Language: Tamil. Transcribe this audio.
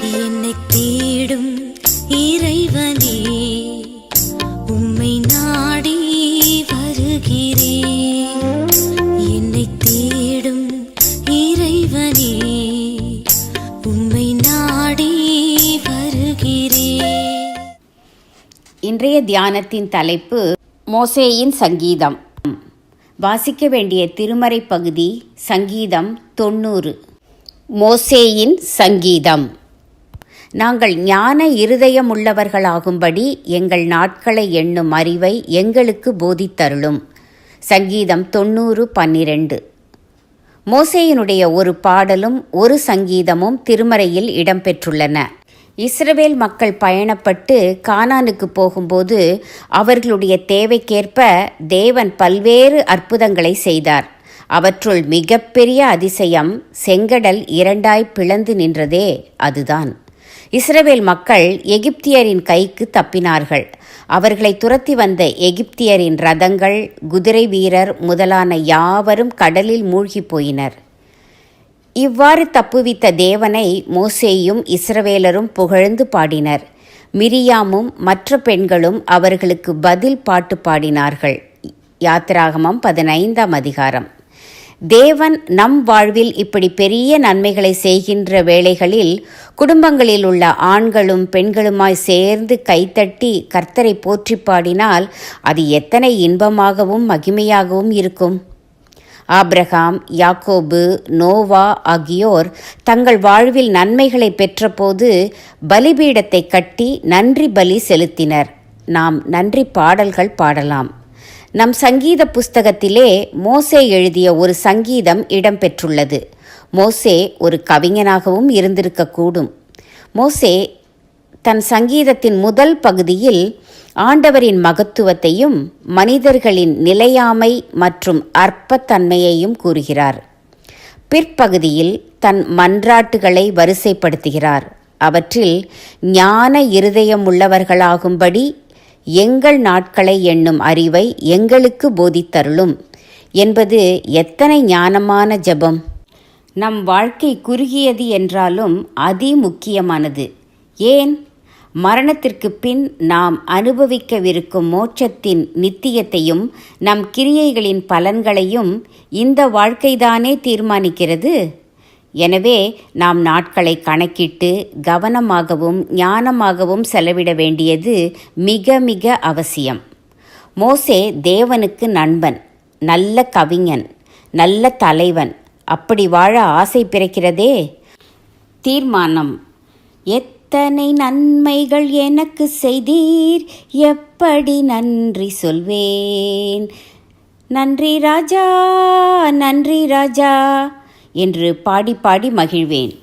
என்னை தேடும் இறைவனே, உம்மை நாடி வருகிறேன். என்னை தேடும் இறைவனே, உம்மை நாடி வருகிறேன். இன்றைய தியானத்தின் தலைப்பு மோசேயின் சங்கீதம். வாசிக்க வேண்டிய திருமறை பகுதி சங்கீதம் 90. மோசேயின் சங்கீதம். நாங்கள் ஞான இருதயமுள்ளவர்களாகும்படி எங்கள் நாட்களை எண்ணும் அறிவை எங்களுக்கு போதித்தருளும். சங்கீதம் 90:12. மோசேயினுடைய ஒரு பாடலும் ஒரு சங்கீதமும் திருமறையில் இடம்பெற்றுள்ளன. இஸ்ரவேல் மக்கள் பயணப்பட்டு கானானுக்கு போகும்போது அவர்களுடைய தேவைக்கேற்ப தேவன் பல்வேறு அற்புதங்களை செய்தார். அவற்றுள் மிகப்பெரிய அதிசயம் செங்கடல் இரண்டாய் பிளந்து நின்றதே அதுதான். இஸ்ரவேல் மக்கள் எகிப்தியரின் கைக்கு தப்பினார்கள். அவர்களை துரத்தி வந்த எகிப்தியரின் ரதங்கள், குதிரை வீரர் முதலான யாவரும் கடலில் மூழ்கி போயினர். இவ்வாறு தப்புவித்த தேவனை மோசேயும் இஸ்ரவேலரும் புகழ்ந்து பாடினர். மிரியாமும் மற்ற பெண்களும் அவர்களுக்கு பதில் பாட்டு பாடினார்கள். யாத்திராகமம் 15ஆம் அதிகாரம். தேவன் நம் வாழ்வில் இப்படி பெரிய நன்மைகளை செய்கின்ற வேளைகளில் குடும்பங்களில் உள்ள ஆண்களும் பெண்களுமாய் சேர்ந்து கைத்தட்டி கர்த்தரை போற்றி பாடினால் அது எத்தனை இன்பமாகவும் மகிமையாகவும் இருக்கும். ஆபிரகாம், யாக்கோபு, நோவா ஆகியோர் தங்கள் வாழ்வில் நன்மைகளை பெற்றபோது பலிபீடத்தை கட்டி நன்றி பலி செலுத்தினர். நாம் நன்றி பாடல்கள் பாடலாம். நம் சங்கீத புஸ்தகத்திலே மோசே எழுதிய ஒரு சங்கீதம் இடம்பெற்றுள்ளது. மோசே ஒரு கவிஞனாகவும் இருந்திருக்கக்கூடும். மோசே தன் சங்கீதத்தின் முதல் பகுதியில் ஆண்டவரின் மகத்துவத்தையும் மனிதர்களின் நிலையாமை மற்றும் அற்பத்தன்மையையும் கூறுகிறார். பிற்பகுதியில் தன் மன்றாட்டுகளை வரிசைப்படுத்துகிறார். அவற்றில் ஞான இருதயம் உள்ளவர்களாகும்படி எங்கள் நாட்களை எண்ணும் அறிவை எங்களுக்கு போதித்தருளும் என்பது எத்தனை ஞானமான ஜெபம்! நம் வாழ்க்கை குறுகியது என்றாலும் அதிமுக்கியமானது. ஏன்? மரணத்திற்கு பின் நாம் அனுபவிக்கவிருக்கும் மோட்சத்தின் நித்தியத்தையும் நம் கிரியைகளின் பலன்களையும் இந்த வாழ்க்கைதானே தீர்மானிக்கிறது. எனவே நாம் நாட்களை கணக்கிட்டு கவனமாகவும் ஞானமாகவும் செலவிட வேண்டியது மிக மிக அவசியம். மோசே தேவனுக்கு நண்பன், நல்ல கவிஞன், நல்ல தலைவன். அப்படி வாழ ஆசை பிறக்கிறதே. தீர்மானம்: எத்தனை நன்மைகள் எனக்கு செய்தீர், எப்படி நன்றி சொல்வேன். நன்றி ராஜா, நன்றி ராஜா என்று பாடி பாடி மகிழ்வேன்.